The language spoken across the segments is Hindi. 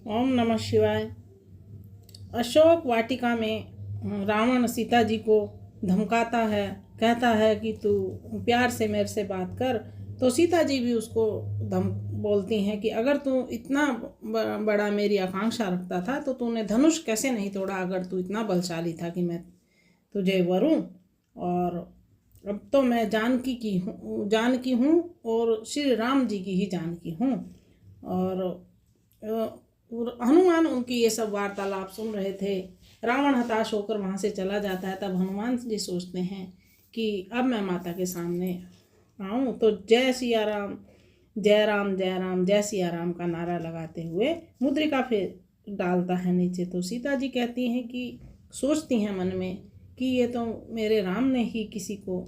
ओम नमः शिवाय। अशोक वाटिका में रावण सीता जी को धमकाता है, कहता है कि तू प्यार से मेरे से बात कर। तो सीता जी भी उसको बोलती हैं कि अगर तू इतना बड़ा मेरी आकांक्षा रखता था तो तूने धनुष कैसे नहीं तोड़ा, अगर तू इतना बलशाली था कि मैं तुझे वरूं। और अब तो मैं जानकी हूँ और श्री राम जी की ही जानकी हूँ। और हनुमान उनकी ये सब वार्तालाप सुन रहे थे। रावण हताश होकर वहाँ से चला जाता है। तब हनुमान जी सोचते हैं कि अब मैं माता के सामने आऊँ तो जय सिया राम, जय राम जय राम जय सिया राम का नारा लगाते हुए मुद्रिका फिर डालता है नीचे। तो सीता जी कहती हैं कि सोचती हैं मन में कि ये तो मेरे राम ने ही किसी को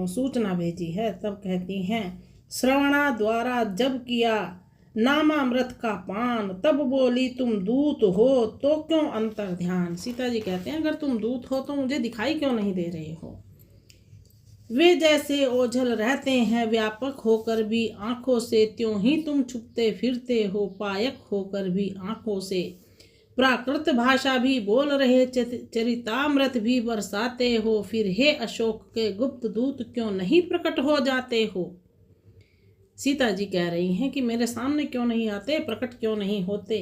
सूचना भेजी है। तब कहती हैं, श्रवणा द्वारा जब किया नामामृत का पान, तब बोली तुम दूत हो तो क्यों अंतर ध्यान। सीता जी कहते हैं अगर तुम दूत हो तो मुझे दिखाई क्यों नहीं दे रहे हो। वे जैसे ओझल रहते हैं व्यापक होकर भी आंखों से, त्यों ही तुम छुपते फिरते हो पायक होकर भी आंखों से। प्राकृत भाषा भी बोल रहे, चरितामृत भी बरसाते हो, फिर हे अशोक के गुप्त दूत क्यों नहीं प्रकट हो जाते हो। सीता जी कह रही हैं कि मेरे सामने क्यों नहीं आते, प्रकट क्यों नहीं होते।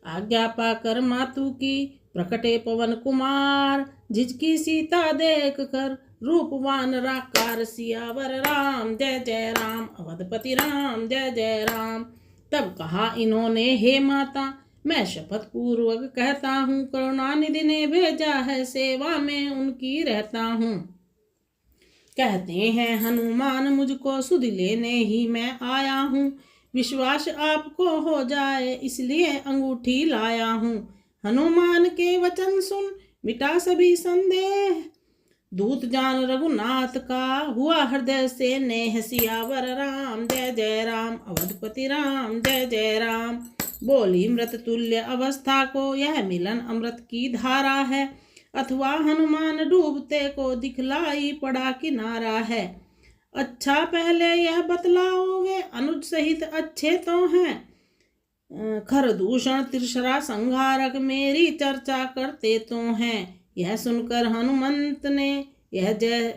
आज्ञा पाकर मातु की प्रकटे पवन कुमार, झिझकी सीता देख कर रूपवान राकार, सियावर राम जय जय राम, अवधपति राम जय जय राम। तब कहा इन्होंने, हे माता मैं शपथ पूर्वक कहता हूँ, करुणानिधि ने भेजा है, सेवा में उनकी रहता हूँ। कहते हैं हनुमान मुझको सुध लेने ही मैं आया हूँ, विश्वास आपको हो जाए इसलिए अंगूठी लाया हूँ। हनुमान के वचन सुन मिटा सभी संदेह, दूत जान रघुनाथ का हुआ हृदय से नेह, सियावर राम जय जय राम, अवधपति राम जय जय राम। बोली मृत तुल्य अवस्था को यह मिलन अमृत की धारा है, अथवा हनुमान डूबते को दिखलाई पड़ा किनारा है। अच्छा पहले यह बतलाओगे अनुज सहित अच्छे तो हैं, खरदूषण तिरसरा संहारक मेरी चर्चा करते तो हैं। यह सुनकर हनुमंत ने यह जय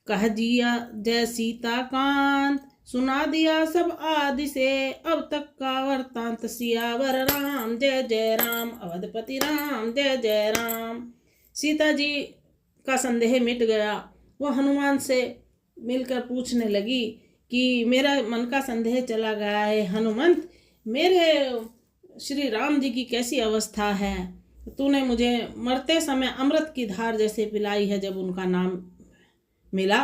कह दिया, जय सीता कांत सुना दिया सब आदि से, अब तक का वृतांत, सियावर राम जय जय राम, अवधपति राम जय जय राम। सीता जी का संदेह मिट गया। वह हनुमान से मिलकर पूछने लगी कि मेरा मन का संदेह चला गया है हनुमंत, मेरे श्री राम जी की कैसी अवस्था है। तूने मुझे मरते समय अमृत की धार जैसे पिलाई है, जब उनका नाम मिला,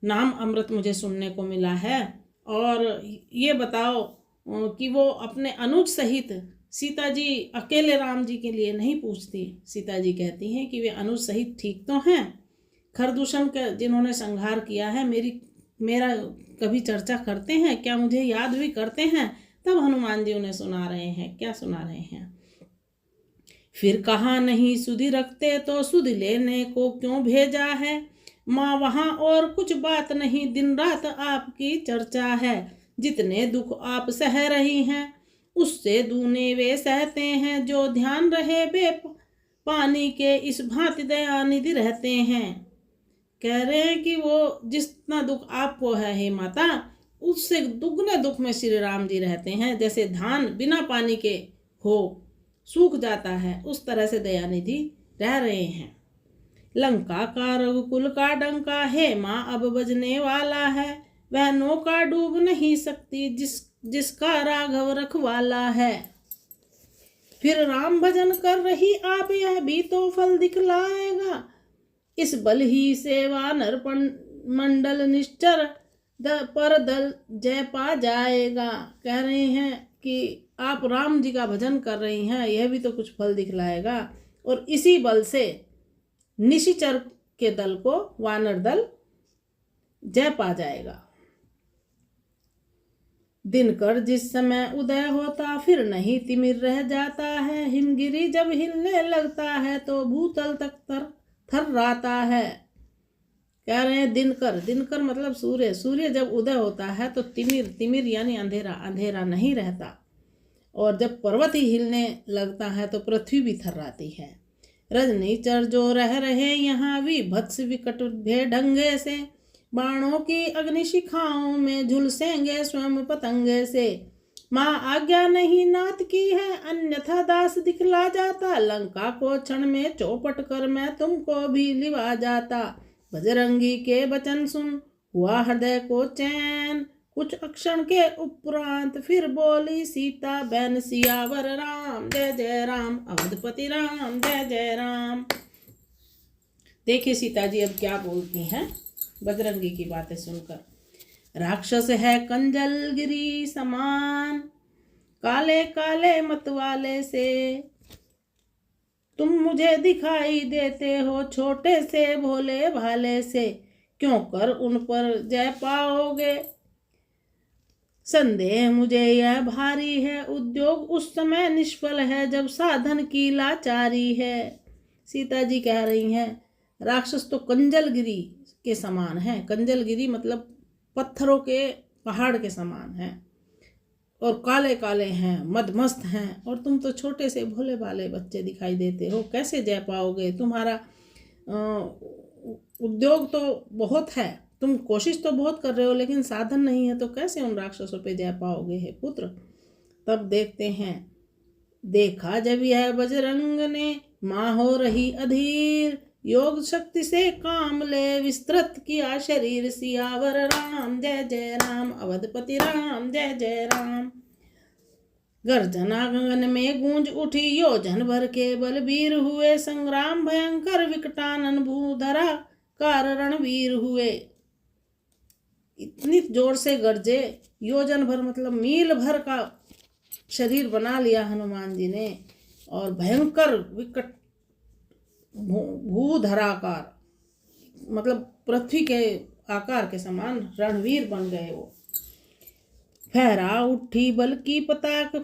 नाम अमृत मुझे सुनने को मिला है। और ये बताओ कि वो अपने अनुज सहित, सीता जी अकेले राम जी के लिए नहीं पूछती। सीता जी कहती हैं कि वे अनुज सहित ठीक तो हैं, खरदूषण का जिन्होंने संहार किया है मेरा कभी चर्चा करते हैं क्या, मुझे याद भी करते हैं। तब हनुमान जी उन्हें सुना रहे हैं, क्या सुना रहे हैं। फिर कहा नहीं सुधि रखते तो सुध लेने को क्यों भेजा है, माँ वहाँ और कुछ बात नहीं, दिन रात आपकी चर्चा है। जितने दुख आप सह रही हैं उससे दूने वे सहते हैं, जो ध्यान रहे बे पानी के इस भांति दयानिधि रहते हैं। कह रहे हैं कि वो जितना दुख आपको है हे माता, उससे दुगने दुख में श्री राम जी रहते हैं। जैसे धान बिना पानी के हो सूख जाता है, उस तरह से दयानिधि रह रहे हैं। लंका का रघुकुल का डंका है माँ अब बजने वाला है, वह नौका डूब नहीं सकती जिसका राघव रखवाला है। फिर राम भजन कर रही आप यह भी तो फल दिखलाएगा, इस बल ही से वानर मंडल निश्चर पर दल जय पा जाएगा। कह रहे हैं कि आप राम जी का भजन कर रही हैं, यह भी तो कुछ फल दिखलाएगा, और इसी बल से निशिचर के दल को, वानर दल जय पा जाएगा। दिनकर जिस समय उदय होता फिर नहीं तिमिर रह जाता है, हिमगिरी जब हिलने लगता है तो भूतल तक थर्राता है। कह रहे हैं दिनकर मतलब सूर्य जब उदय होता है तो तिमिर यानी अंधेरा नहीं रहता। और जब पर्वत ही हिलने लगता है तो पृथ्वी भी थर्राती है। रजनीचर जो रह रहे यहाँ विभत्स विकट ढंगे से, बाणों की अग्निशिखाओं में झुलसेंगे स्वयं पतंगे से। माँ आज्ञा नहीं नाथ की है, अन्यथा दास दिखला जाता, लंका को क्षण में चौपट कर मैं तुमको भी लिवा जाता। बजरंगी के वचन सुन हुआ हृदय को चैन, कुछ अक्षण के उपरांत फिर बोली सीता बहन सियावर राम जय जय राम, अवधपति राम जय जय राम। देखिए सीता जी अब क्या बोलती हैं बजरंगी की बातें सुनकर। राक्षस है कंजलगिरी समान, काले काले मतवाले से, तुम मुझे दिखाई देते हो छोटे से भोले भाले से, क्यों कर उन पर जय पाओगे, संदेह मुझे यह भारी है, उद्योग उस समय निष्फल है जब साधन की लाचारी है। सीता जी कह रही हैं राक्षस तो कंजलगिरी के समान है, कंजलगिरी मतलब पत्थरों के पहाड़ के समान है, और काले काले हैं, मदमस्त हैं, और तुम तो छोटे से भोले भाले बच्चे दिखाई देते हो, कैसे जय पाओगे। तुम्हारा उद्योग तो बहुत है, तुम कोशिश तो बहुत कर रहे हो, लेकिन साधन नहीं है, तो कैसे उन राक्षसों पे जय पाओगे हे पुत्र। तब देखते हैं, देखा जब यह बजरंग ने माँ हो रही अधीर, योग शक्ति से काम ले विस्तृत किया शरीर, सियावर राम जय जय राम, अवधपति राम जय जय राम। गर्जना गगन में गूंज उठी, योजन भर के बलबीर हुए, संग्राम भयंकर विकटानन भूधरा कार रणवीर हुए। इतनी जोर से गरजे, योजन भर मतलब मील भर का शरीर बना लिया हनुमान जी ने, और भयंकर विकट भूधराकार मतलब पृथ्वी के आकार के समान रणवीर बन गए वो। फहरा उठी बल की पताक,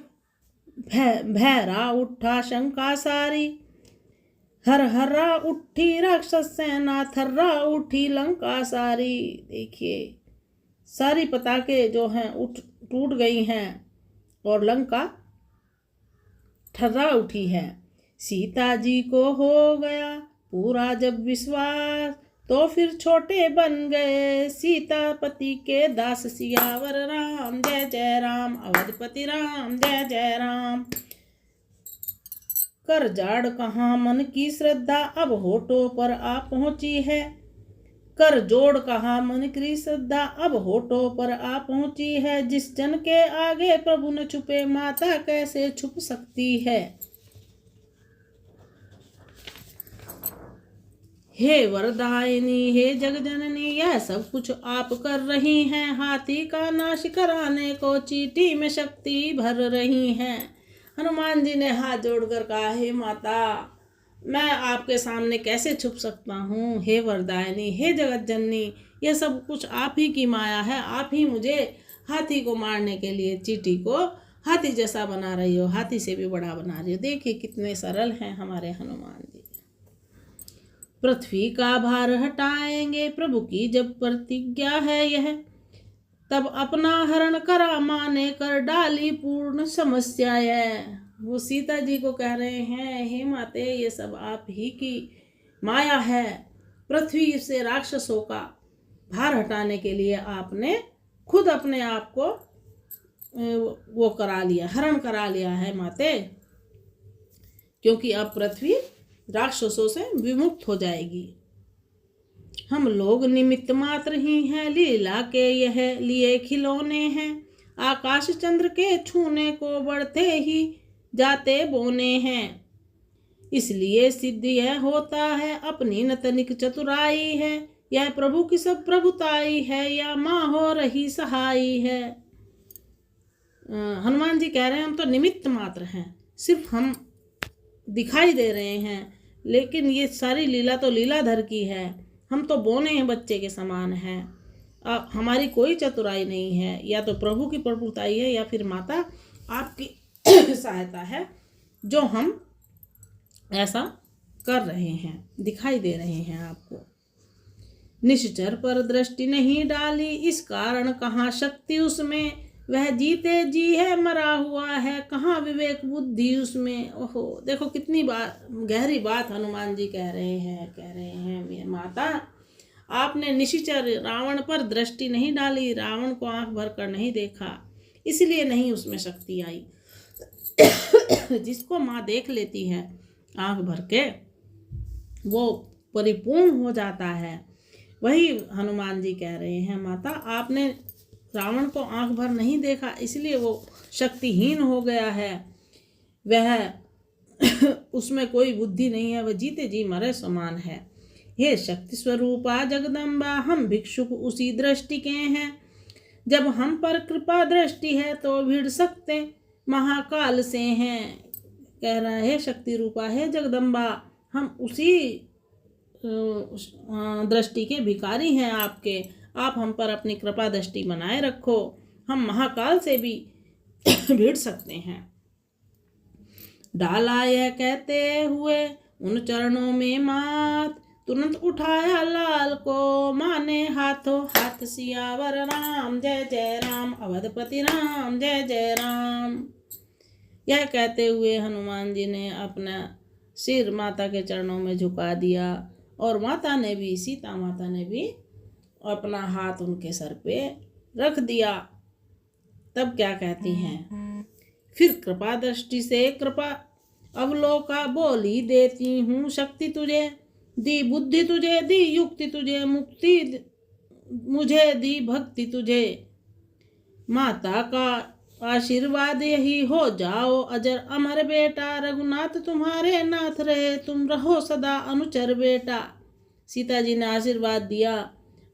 भैरा उठा शंका सारी, हर हर्रा उठी राक्षस सेना, थर्रा उठी लंका सारी। देखिए सारी पताके जो हैं टूट गई हैं और लंका थर्रा उठी है। सीता जी को हो गया पूरा जब विश्वास, तो फिर छोटे बन गए सीतापति के दास, सियावर राम जय जय राम, अवधपति राम जय जय राम। कर जाड़ कहाँ मन की श्रद्धा, अब होठों पर आ पहुंची है, कर जोड़ कहाँ मन की श्रद्धा, अब होठों पर आ पहुंची है। जिस जन के आगे प्रभु न छुपे, माता कैसे छुप सकती है। हे वरदायिनी हे जगजननी, यह सब कुछ आप कर रही हैं, हाथी का नाश कराने को चींटी में शक्ति भर रही हैं। हनुमान जी ने हाथ जोड़कर कहा, हे माता मैं आपके सामने कैसे छुप सकता हूँ। हे वरदायिनी हे जगत जननी, यह सब कुछ आप ही की माया है, आप ही मुझे हाथी को मारने के लिए चींटी को हाथी जैसा बना रही हो, हाथी से भी बड़ा बना रही हो। देखिए कितने सरल हैं हमारे हनुमान जी। पृथ्वी का भार हटाएंगे प्रभु की जब प्रतिज्ञा है यह, तब अपना हरण करा माने कर डाली पूर्ण समस्या है। वो सीता जी को कह रहे हैं, हे माते ये सब आप ही की माया है, पृथ्वी से राक्षसों का भार हटाने के लिए आपने खुद अपने आप को वो करा लिया, हरण करा लिया है माते, क्योंकि अब पृथ्वी राक्षसों से विमुक्त हो जाएगी। हम लोग निमित्त मात्र ही हैं, लीला के यह लिए खिलौने हैं, आकाश चंद्र के छूने को बढ़ते ही जाते बोने हैं। इसलिए सिद्ध यह होता है अपनी न तनिक चतुराई है, यह प्रभु की सब प्रभुताई है, या माँ हो रही सहाई है। हनुमान जी कह रहे हैं हम तो निमित्त मात्र हैं, सिर्फ हम दिखाई दे रहे हैं, लेकिन ये सारी लीला तो लीलाधर की है, हम तो बोने हैं बच्चे के समान हैं। अब हमारी कोई चतुराई नहीं है, या तो प्रभु की प्रभुताई है या फिर माता आपकी सहायता है, जो हम ऐसा कर रहे हैं, दिखाई दे रहे हैं आपको। निश्चर पर दृष्टि नहीं डाली, इस कारण कहाँ शक्ति उसमें, वह जीते जी है मरा हुआ है, कहाँ विवेक बुद्धि उसमें। ओहो, देखो कितनी बात, गहरी बात हनुमान जी कह रहे हैं मेरे माता, आपने निशिचर रावण पर दृष्टि नहीं डाली, रावण को आंख भर कर नहीं देखा, इसलिए नहीं उसमें शक्ति आई। जिसको माँ देख लेती है आंख भर के, वो परिपूर्ण हो जाता है। वही हनुमान जी कह रहे हैं, माता आपने रावण को आंख भर नहीं देखा, इसलिए वो शक्तिहीन हो गया है, वह उसमें कोई बुद्धि नहीं है, वह जीते जी मरे समान है। हे शक्ति स्वरूपा जगदम्बा, हम भिक्षुक उसी दृष्टि के हैं, जब हम पर कृपा दृष्टि है तो भिड़ सकते महाकाल से हैं। कह रहा है शक्ति रूपा है जगदम्बा, हम उसी दृष्टि के भिखारी हैं आपके, आप हम पर अपनी कृपा दृष्टि बनाए रखो, हम महाकाल से भी भिड़ सकते हैं। डाला यह कहते हुए उन चरणों में मात, तुरंत उठाया लाल को माने हाथों हाथ, सियावर राम जय जय राम, अवधपति राम जय जय राम। यह कहते हुए हनुमान जी ने अपना सिर माता के चरणों में झुका दिया, और माता ने भी, सीता माता ने भी अपना हाथ उनके सर पे रख दिया। तब क्या कहती हैं, फिर कृपा दृष्टि से कृपा अवलोका बोली देती हूँ, शक्ति तुझे दी, बुद्धि तुझे दी, युक्ति तुझे, मुक्ति मुझे दी, भक्ति तुझे। माता का आशीर्वाद यही हो जाओ अजर अमर बेटा, रघुनाथ तुम्हारे नाथ रहे, तुम रहो सदा अनुचर बेटा। सीता जी ने आशीर्वाद दिया,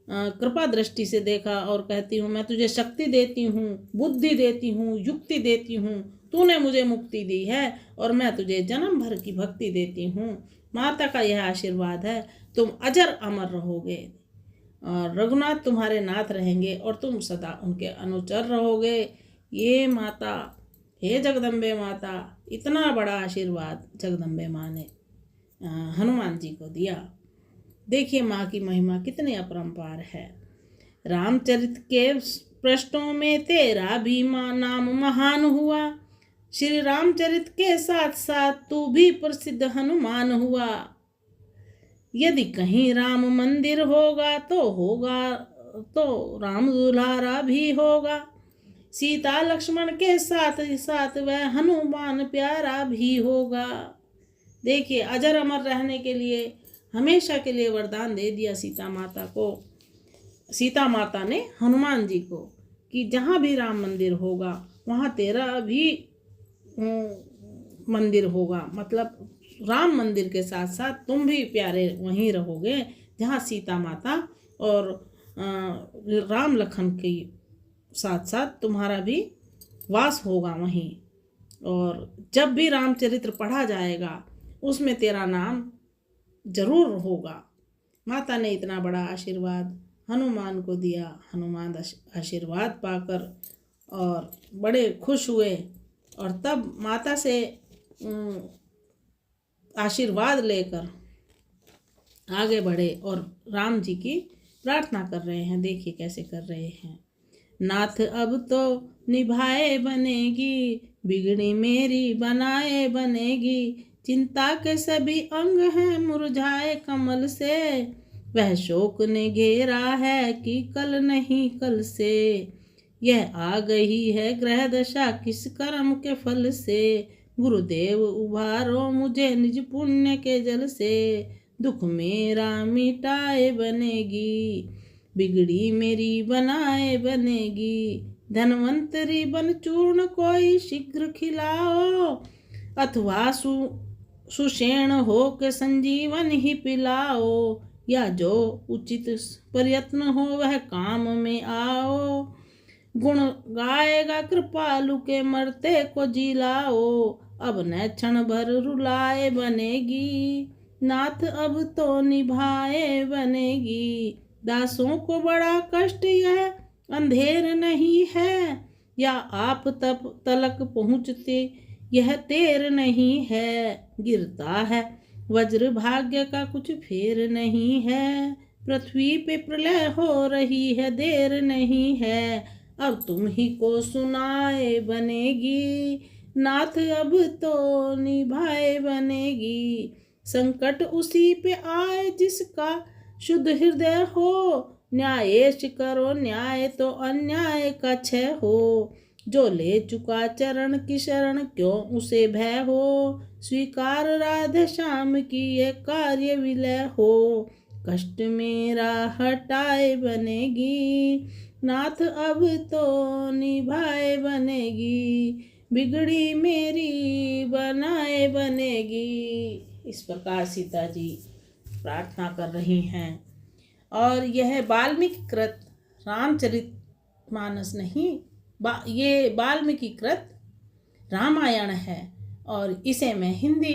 कृपा दृष्टि से देखा और कहती हूँ मैं तुझे शक्ति देती हूँ, बुद्धि देती हूँ, युक्ति देती हूँ, तूने मुझे मुक्ति दी है, और मैं तुझे जन्म भर की भक्ति देती हूँ। माता का यह आशीर्वाद है, तुम अजर अमर रहोगे, और रघुनाथ तुम्हारे नाथ रहेंगे, और तुम सदा उनके अनुचर रहोगे। ये माता, हे जगदम्बे माता, इतना बड़ा आशीर्वाद जगदम्बे माँ ने हनुमान जी को दिया। देखिए माँ की महिमा कितनी अपरंपार है। रामचरित के पृष्ठों में तेरा भी नाम महान हुआ, श्री रामचरित के साथ साथ तू भी प्रसिद्ध हनुमान हुआ। यदि कहीं राम मंदिर होगा तो राम दुलारा भी होगा, सीता लक्ष्मण के साथ साथ वह हनुमान प्यारा भी होगा। देखिए अजर अमर रहने के लिए, हमेशा के लिए वरदान दे दिया सीता माता को, सीता माता ने हनुमान जी को, कि जहाँ भी राम मंदिर होगा वहाँ तेरा भी मंदिर होगा, मतलब राम मंदिर के साथ साथ तुम भी प्यारे वहीं रहोगे, जहाँ सीता माता और राम लखन के साथ साथ तुम्हारा भी वास होगा वहीं। और जब भी रामचरित्र पढ़ा जाएगा उसमें तेरा नाम जरूर होगा। माता ने इतना बड़ा आशीर्वाद हनुमान को दिया। हनुमान आशीर्वाद पाकर और बड़े खुश हुए, और तब माता से आशीर्वाद लेकर आगे बढ़े और राम जी की प्रार्थना कर रहे हैं। देखिए कैसे कर रहे हैं। नाथ अब तो निभाए बनेगी, बिगड़ी मेरी बनाए बनेगी, चिंता के सभी अंग हैं मुरझाए कमल से, वह शोक ने घेरा है कि कल नहीं कल से, यह आ गई है ग्रह दशा किस कर्म के फल से, गुरुदेव उभारो मुझे निज पुण्य के जल से, दुख मेरा मिटाए बनेगी, बिगड़ी मेरी बनाए बनेगी, धनवंतरी बन चूर्ण कोई शीघ्र खिलाओ, अथवा सुषेण हो के संजीवन ही पिलाओ, या जो उचित प्रयत्न हो वह काम में आओ, गुण गाएगा कृपालु के मरते को जिलाओ, अब न क्षण भर रुलाए बनेगी, नाथ अब तो निभाए बनेगी, दासों को बड़ा कष्ट यह अंधेर नहीं है, या आप तब तलक पहुँचते यह देर नहीं है, गिरता है वज्र भाग्य का कुछ फेर नहीं है, पृथ्वी पे प्रलय हो रही है देर नहीं है, अब तुम ही को सुनाए बनेगी, नाथ अब तो निभाए बनेगी। संकट उसी पे आए जिसका शुद्ध हृदय हो, न्यायेश करो न्याय तो अन्याय का क्षय हो। जो ले चुका चरण की शरण क्यों उसे भय हो, स्वीकार राधे श्याम की ये कार्य विलय हो। कष्ट मेरा हटाए बनेगी, नाथ अब तो निभाए बनेगी। बिगड़ी मेरी बनाए बनेगी। इस प्रकार सीता जी प्रार्थना कर रही हैं। और यह वाल्मीकि कृत रामचरितमानस नहीं, ये वाल्मीकि कृत रामायण है और इसे मैं हिंदी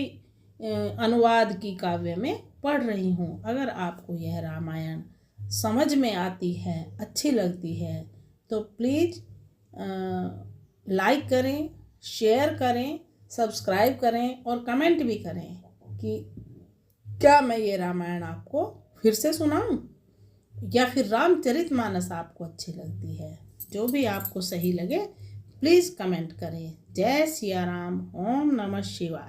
अनुवाद की काव्य में पढ़ रही हूँ। अगर आपको यह रामायण समझ में आती है, अच्छी लगती है, तो प्लीज़ लाइक करें, शेयर करें, सब्सक्राइब करें और कमेंट भी करें कि क्या मैं ये रामायण आपको फिर से सुनाऊं या फिर रामचरितमानस आपको अच्छी लगती है। जो भी आपको सही लगे प्लीज़ कमेंट करें। जय सिया राम। ओम नमः शिवाय।